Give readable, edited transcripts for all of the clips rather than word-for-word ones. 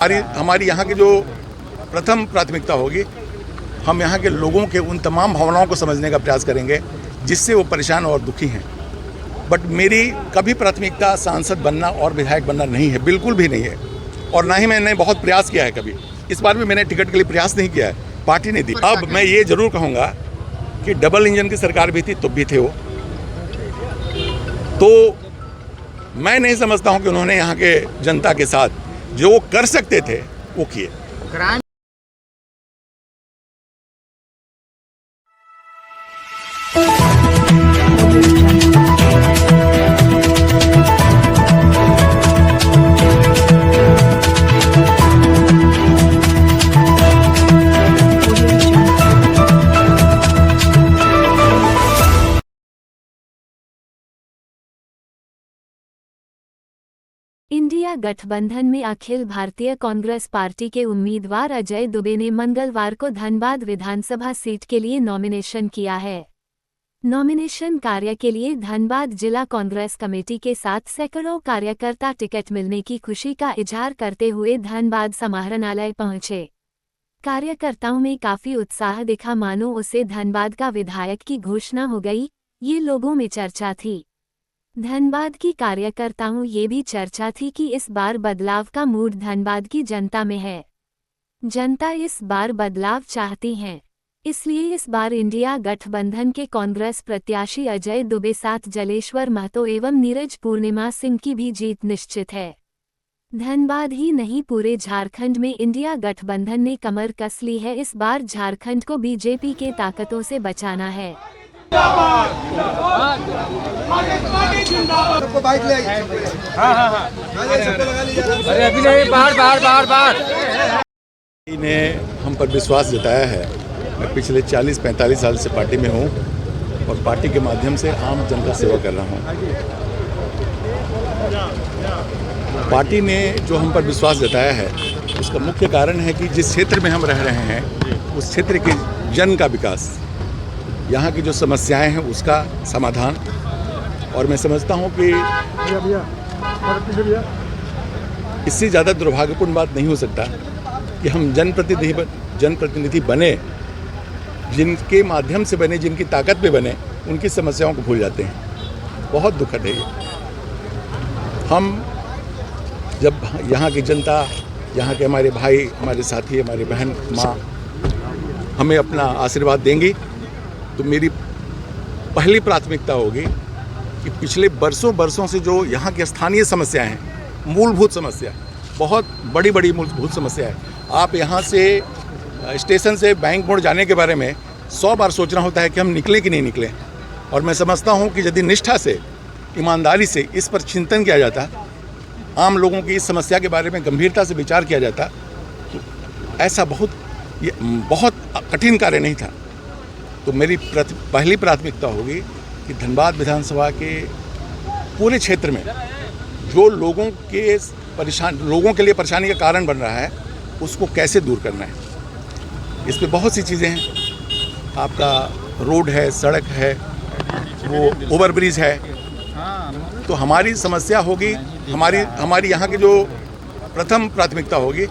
हमारी यहाँ की जो प्रथम प्राथमिकता होगी, हम यहाँ के लोगों के उन तमाम भावनाओं को समझने का प्रयास करेंगे जिससे वो परेशान और दुखी हैं। बट मेरी कभी प्राथमिकता सांसद बनना और विधायक बनना नहीं है, बिल्कुल भी नहीं है। और ना ही मैंने बहुत प्रयास किया है कभी। इस बार भी मैंने टिकट के लिए प्रयास नहीं किया है, पार्टी ने दी। अब मैं ये जरूर कहूँगा कि डबल इंजन की सरकार भी थी तो भी थे वो, तो मैं नहीं समझता हूँ कि उन्होंने यहाँ के जनता के साथ जो कर सकते थे वो किए। इंडिया गठबंधन में अखिल भारतीय कांग्रेस पार्टी के उम्मीदवार अजय दुबे ने मंगलवार को धनबाद विधानसभा सीट के लिए नॉमिनेशन किया है। नॉमिनेशन कार्य के लिए धनबाद जिला कांग्रेस कमेटी के साथ सैकड़ों कार्यकर्ता टिकट मिलने की खुशी का इजहार करते हुए धनबाद समाहरणालय पहुंचे। कार्यकर्ताओं में काफी उत्साह दिखा, मानो उसे धनबाद का विधायक की घोषणा हो गई, ये लोगों में चर्चा थी। धनबाद की कार्यकर्ताओं ये भी चर्चा थी कि इस बार बदलाव का मूड धनबाद की जनता में है। जनता इस बार बदलाव चाहती हैं, इसलिए इस बार इंडिया गठबंधन के कांग्रेस प्रत्याशी अजय दुबे साथ जलेश्वर महतो एवं नीरज पूर्णिमा सिंह की भी जीत निश्चित है। धनबाद ही नहीं, पूरे झारखंड में इंडिया गठबंधन ने कमर कस ली है। इस बार झारखंड को बीजेपी के ताकतों से बचाना है। अरे अभी नहीं, बाहर ने हम पर विश्वास जताया है। मैं पिछले 40-45 साल से पार्टी में हूँ और पार्टी के माध्यम से आम जन का सेवा कर रहा हूँ। पार्टी ने जो हम पर विश्वास जताया है उसका मुख्य कारण है कि जिस क्षेत्र में हम रह रहे हैं उस क्षेत्र के जन का विकास, यहाँ की जो समस्याएं हैं उसका समाधान। और मैं समझता हूँ कि इससे ज़्यादा दुर्भाग्यपूर्ण बात नहीं हो सकता कि हम जनप्रतिनिधि बने, जिनके माध्यम से बने, जिनकी ताकत पे बने, उनकी समस्याओं को भूल जाते हैं। बहुत दुखद है ये। हम जब यहाँ की जनता, यहाँ के हमारे भाई, हमारे साथी, हमारे बहन, माँ हमें अपना आशीर्वाद देंगी तो मेरी पहली प्राथमिकता होगी कि पिछले बरसों से जो यहाँ की स्थानीय समस्याएं हैं, मूलभूत समस्या, बहुत बड़ी मूलभूत समस्या है। आप यहाँ से स्टेशन से बैंक मोड़ जाने के बारे में 100 बार सोचना होता है कि हम निकलें कि नहीं निकलें। और मैं समझता हूँ कि यदि निष्ठा से, ईमानदारी से इस पर चिंतन किया जाता, आम लोगों की इस समस्या के बारे में गंभीरता से विचार किया जाता, तो ऐसा बहुत कठिन कार्य नहीं था। तो मेरी पहली प्राथमिकता होगी कि धनबाद विधानसभा के पूरे क्षेत्र में जो लोगों के लिए परेशानी का कारण बन रहा है उसको कैसे दूर करना है। इस पे बहुत सी चीज़ें हैं। आपका रोड है, सड़क है, वो ओवरब्रिज है। तो हमारी समस्या होगी, हमारी यहाँ की जो प्रथम प्राथमिकता होगी,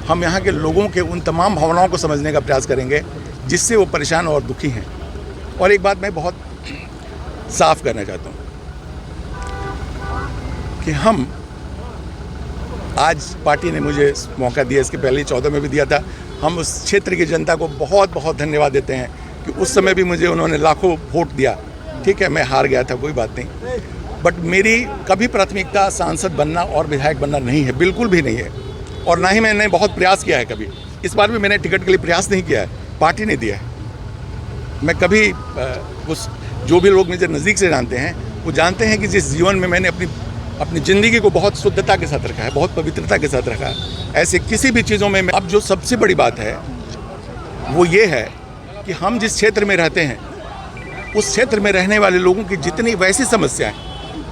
हम यहाँ के लोगों के उन तमाम भावनाओं को समझने का प्रयास करेंगे जिससे वो परेशान और दुखी हैं। और एक बात मैं बहुत साफ करना चाहता हूँ कि हम आज, पार्टी ने मुझे मौका दिया, इसके पहले 14 में भी दिया था। हम उस क्षेत्र की जनता को बहुत धन्यवाद देते हैं कि उस समय भी मुझे उन्होंने लाखों वोट दिया। ठीक है, मैं हार गया था, कोई बात नहीं। बट मेरी कभी प्राथमिकता सांसद बनना और विधायक बनना नहीं है, बिल्कुल भी नहीं है। और ना ही मैंने बहुत प्रयास किया है कभी। इस बार भी मैंने टिकट के लिए प्रयास नहीं किया है, पार्टी ने दिया है। मैं कभी जो भी लोग मुझे नज़दीक से जानते हैं वो जानते हैं कि जिस जीवन में मैंने अपनी ज़िंदगी को बहुत शुद्धता के साथ रखा है, बहुत पवित्रता के साथ रखा है, ऐसे किसी भी चीज़ों में अब जो सबसे बड़ी बात है वो ये है कि हम जिस क्षेत्र में रहते हैं उस क्षेत्र में रहने वाले लोगों की जितनी वैसी समस्याएं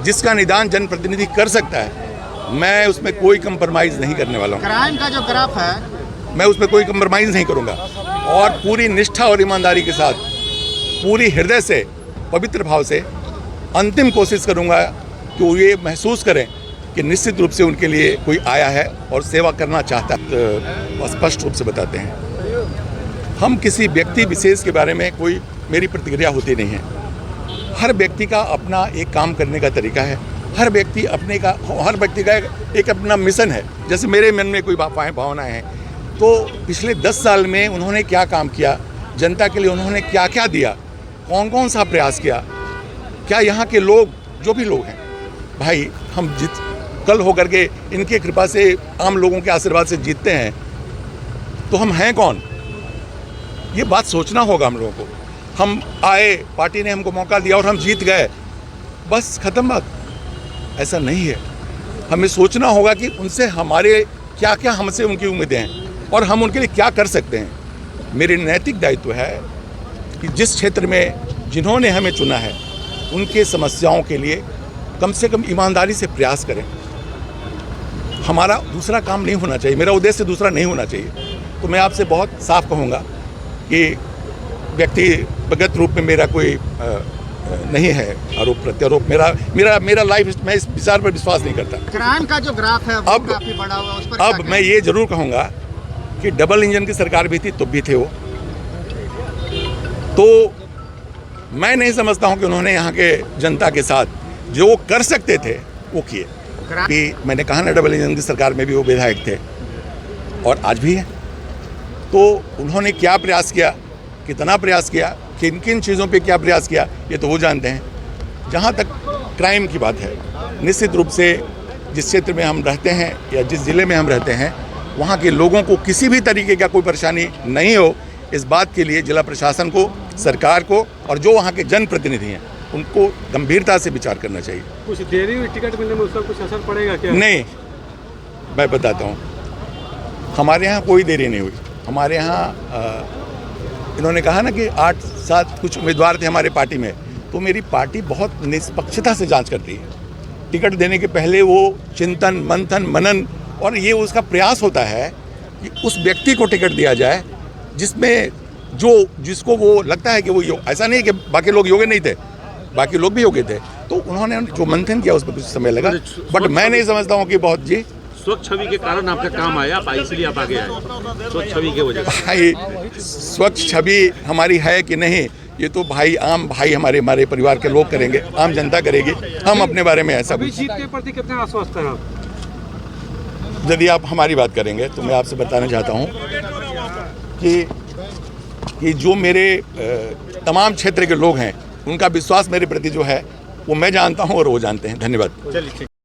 जिसका निदान जनप्रतिनिधि कर सकता है, मैं उसमें कोई कंप्रोमाइज़ नहीं करने वाला हूँ। क्राइम का जो ग्राफ है, मैं उसमें कोई कंप्रोमाइज़ नहीं करूँगा और पूरी निष्ठा और ईमानदारी के साथ, पूरी हृदय से, पवित्र भाव से अंतिम कोशिश करूँगा कि वो ये महसूस करें कि निश्चित रूप से उनके लिए कोई आया है और सेवा करना चाहता है, तो स्पष्ट रूप से बताते हैं। हम किसी व्यक्ति विशेष के बारे में कोई मेरी प्रतिक्रिया होती नहीं है। हर व्यक्ति का अपना एक काम करने का तरीका है, हर व्यक्ति का एक अपना मिशन है। जैसे मेरे मन में कोई भावनाएं हैं, तो पिछले 10 साल में उन्होंने क्या काम किया, जनता के लिए उन्होंने क्या क्या दिया, कौन कौन सा प्रयास किया, क्या यहाँ के लोग जो भी लोग हैं, भाई हम कल होकर के इनकी कृपा से, आम लोगों के आशीर्वाद से जीतते हैं, तो हम हैं कौन? ये बात सोचना होगा हम लोगों को। हम आए, पार्टी ने हमको मौका दिया और हम जीत गए, बस खत्म बात। ऐसा नहीं है। हमें सोचना होगा कि उनसे हमारे क्या क्या, हमसे उनकी उम्मीदें हैं और हम उनके लिए क्या कर सकते हैं। मेरे नैतिक दायित्व है कि जिस क्षेत्र में जिन्होंने हमें चुना है, उनके समस्याओं के लिए कम से कम ईमानदारी से प्रयास करें। हमारा दूसरा काम नहीं होना चाहिए, मेरा उद्देश्य दूसरा नहीं होना चाहिए। तो मैं आपसे बहुत साफ कहूँगा कि व्यक्तिगत रूप में मेरा कोई नहीं है आरोप प्रत्यारोप। मेरा लाइफ, मैं इस विचार पर विश्वास नहीं करता। क्राइम का जो ग्राफ है वो काफी बड़ा हुआ, उस पर अब मैं ये जरूर कहूँगा कि डबल इंजन की सरकार भी थी तो भी थे वो, तो मैं नहीं समझता हूँ कि उन्होंने यहाँ के जनता के साथ जो कर सकते थे वो किए। कि मैंने कहा ना, डबल इंजन की सरकार में भी वो विधायक थे और आज भी है। तो उन्होंने क्या प्रयास किया, कितना प्रयास किया, किन किन चीज़ों पे क्या प्रयास किया, ये तो वो जानते हैं। जहाँ तक क्राइम की बात है, निश्चित रूप से जिस क्षेत्र में हम रहते हैं या जिस ज़िले में हम रहते हैं, वहाँ के लोगों को किसी भी तरीके का कोई परेशानी नहीं हो, इस बात के लिए जिला प्रशासन को, सरकार को और जो वहाँ के जनप्रतिनिधि हैं उनको गंभीरता से विचार करना चाहिए। कुछ देरी हुई टिकट मिलने में उसका कुछ असर पड़ेगा क्या? नहीं, मैं बताता हूँ, हमारे यहाँ कोई देरी नहीं हुई। हमारे यहाँ इन्होंने कहा ना कि 8-7 कुछ उम्मीदवार थे हमारे पार्टी में, तो मेरी पार्टी बहुत निष्पक्षता से जांच करती है। टिकट देने के पहले वो चिंतन, मंथन, मनन और ये उसका प्रयास होता है कि उस व्यक्ति को टिकट दिया जाए जिसमें जिसको वो लगता है कि वो ऐसा नहीं कि बाकी लोग योग्य नहीं थे, बाकी लोग भी योग्य थे। तो उन्होंने जो मंथन किया उसमें कुछ समय लगा, बट मैं नहीं समझता हूँ कि बहुत जी स्वच्छ छवि के कारण आपका काम आया, इसलिए आप आगे आए, स्वच्छ छवि के वजह से। भाई स्वच्छ छवि हमारी है कि नहीं, ये तो भाई आम भाई हमारे परिवार के लोग करेंगे, आम जनता करेगी। हम अपने बारे में ऐसा अभी जीत के प्रति कितने आश्वस्त हैं आप? यदि आप हमारी बात करेंगे तो मैं आपसे बताना चाहता हूँ कि जो मेरे तमाम क्षेत्र के लोग हैं, उनका विश्वास मेरे प्रति जो है वो मैं जानता हूँ और वो जानते हैं। धन्यवाद।